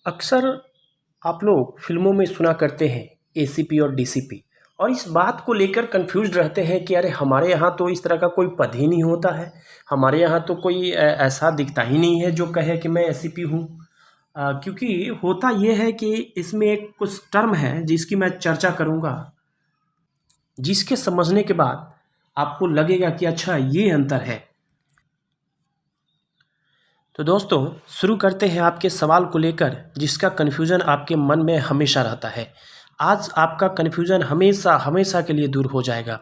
अक्सर आप लोग फ़िल्मों में सुना करते हैं एसीपी और डीसीपी और इस बात को लेकर कन्फ्यूज़्ड रहते हैं कि अरे हमारे यहाँ तो इस तरह का कोई पद ही नहीं होता है। हमारे यहाँ तो कोई ऐसा दिखता ही नहीं है जो कहे कि मैं एसीपी हूँ। क्योंकि होता ये है कि इसमें एक कुछ टर्म है जिसकी मैं चर्चा करूँगा, जिसके समझने के बाद आपको लगेगा कि अच्छा ये अंतर है। तो दोस्तों शुरू करते हैं आपके सवाल को लेकर जिसका कन्फ्यूज़न आपके मन में हमेशा रहता है। आज आपका कन्फ्यूज़न हमेशा हमेशा के लिए दूर हो जाएगा।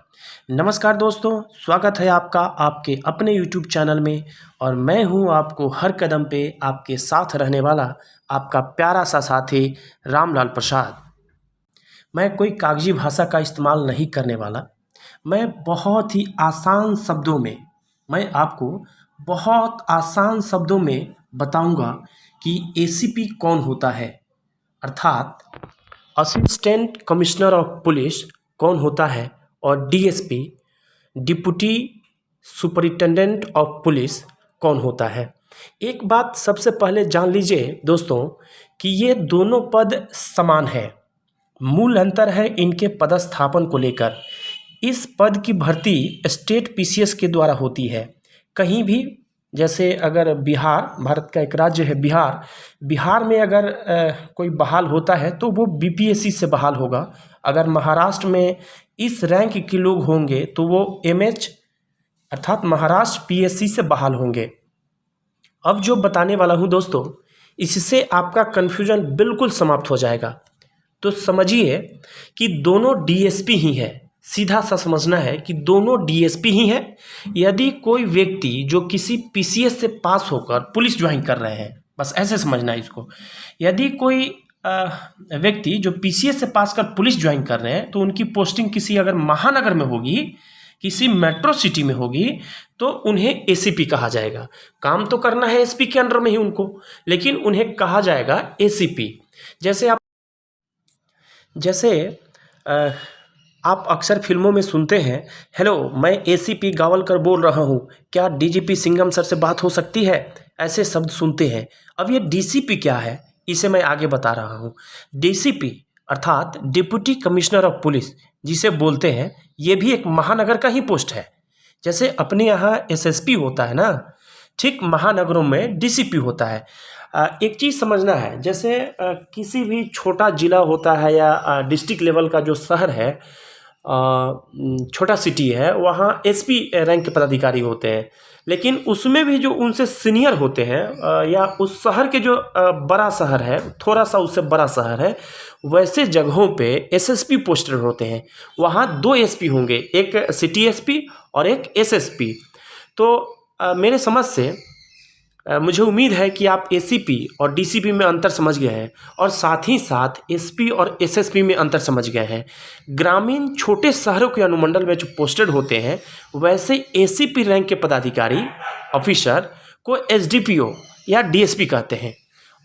नमस्कार दोस्तों, स्वागत है आपका आपके अपने यूट्यूब चैनल में और मैं हूं आपको हर कदम पे आपके साथ रहने वाला आपका प्यारा सा साथी रामलाल प्रसाद। मैं कोई कागजी भाषा का इस्तेमाल नहीं करने वाला। मैं बहुत ही आसान शब्दों में मैं आपको बहुत आसान शब्दों में बताऊंगा कि एसीपी कौन होता है, अर्थात असिस्टेंट कमिश्नर ऑफ पुलिस कौन होता है और DSP deputy superintendent of police कौन होता है। एक बात सबसे पहले जान लीजिए दोस्तों कि ये दोनों पद समान हैं। मूल अंतर है इनके पदस्थापन को लेकर। इस पद की भर्ती स्टेट पीसीएस के द्वारा होती है। कहीं भी जैसे अगर बिहार, भारत का एक राज्य है बिहार, बिहार में अगर कोई बहाल होता है तो वो बीपीएससी से बहाल होगा। अगर महाराष्ट्र में इस रैंक के लोग होंगे तो वो एमएच अर्थात महाराष्ट्र पीएससी से बहाल होंगे। अब जो बताने वाला हूँ दोस्तों, इससे आपका कन्फ्यूजन बिल्कुल समाप्त हो जाएगा। तो समझिए कि दोनों डीएसपी ही है। सीधा सा समझना है कि दोनों डीएसपी ही हैं। यदि कोई व्यक्ति जो किसी पीसीएस से पास होकर पुलिस ज्वाइन कर रहे हैं, बस ऐसे समझना है इसको। यदि कोई व्यक्ति जो पीसीएस से पास कर पुलिस ज्वाइन कर रहे हैं तो उनकी पोस्टिंग किसी अगर महानगर में होगी, किसी मेट्रो सिटी में होगी, तो उन्हें एसीपी कहा जाएगा। काम तो करना है एसपी के अंडर में ही उनको, लेकिन उन्हें कहा जाएगा एसीपी। जैसे आप अक्सर फिल्मों में सुनते हैं, हेलो मैं एसीपी गावलकर बोल रहा हूँ, क्या डीजीपी सिंघम सर से बात हो सकती है, ऐसे शब्द सुनते हैं। अब ये डीसीपी क्या है इसे मैं आगे बता रहा हूँ। डीसीपी अर्थात डिप्टी कमिश्नर ऑफ पुलिस जिसे बोलते हैं, ये भी एक महानगर का ही पोस्ट है। जैसे अपने यहाँ एसएसपी होता है ना, ठीक महानगरों में डीसीपी होता है। एक चीज़ समझना है, जैसे किसी भी छोटा ज़िला होता है या डिस्ट्रिक्ट लेवल का जो शहर है, छोटा सिटी है, वहाँ एसपी रैंक के पदाधिकारी होते हैं। लेकिन उसमें भी जो उनसे सीनियर होते हैं या उस शहर के जो बड़ा शहर है, थोड़ा सा उससे बड़ा शहर है, वैसे जगहों पे एसएसपी पोस्टेड होते हैं। वहाँ 2 एसपी होंगे, एक सिटी एसपी और एक एसएसपी। तो मेरे समझ से मुझे उम्मीद है कि आप एसीपी और डीसीपी में अंतर समझ गए हैं और साथ ही साथ एसपी और एसएसपी में अंतर समझ गए हैं। ग्रामीण छोटे शहरों के अनुमंडल में जो पोस्टेड होते हैं, वैसे एसीपी रैंक के पदाधिकारी ऑफिसर को एसडीपीओ या डीएसपी कहते हैं।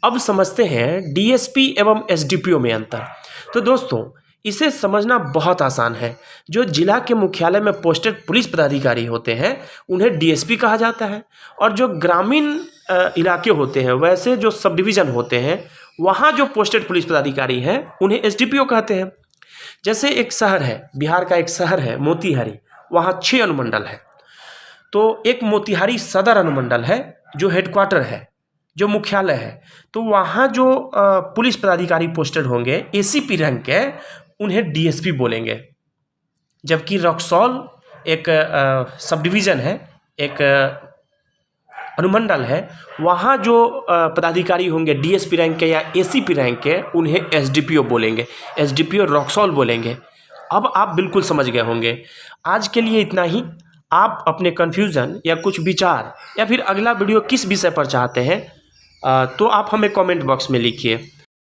अब समझते हैं डीएसपी एवं एसडीपीओ में अंतर। तो दोस्तों इसे समझना बहुत आसान है। जो जिला के मुख्यालय में पोस्टेड पुलिस पदाधिकारी होते हैं उन्हें डीएसपी कहा जाता है, और जो ग्रामीण इलाके होते हैं, वैसे जो सब डिवीज़न होते हैं, वहाँ जो पोस्टेड पुलिस पदाधिकारी हैं उन्हें एसडीपीओ कहते हैं। जैसे एक शहर है, बिहार का एक शहर है मोतिहारी, वहाँ 6 अनुमंडल है। तो एक मोतिहारी सदर अनुमंडल है जो हेडक्वार्टर है, जो मुख्यालय है। तो वहाँ जो पुलिस पदाधिकारी पोस्टेड होंगे एसीपी रैंक के, उन्हें डीएसपी बोलेंगे। जबकि रक्सौल एक सब डिवीज़न है, एक अनुमंडल है, वहाँ जो पदाधिकारी होंगे डीएसपी रैंक के या एसीपी रैंक के, उन्हें एसडीपीओ बोलेंगे, एसडीपीओ रक्सौल बोलेंगे। अब आप बिल्कुल समझ गए होंगे। आज के लिए इतना ही। आप अपने कन्फ्यूज़न या कुछ विचार या फिर अगला वीडियो किस विषय पर चाहते हैं, तो आप हमें कमेंट बॉक्स में लिखिए।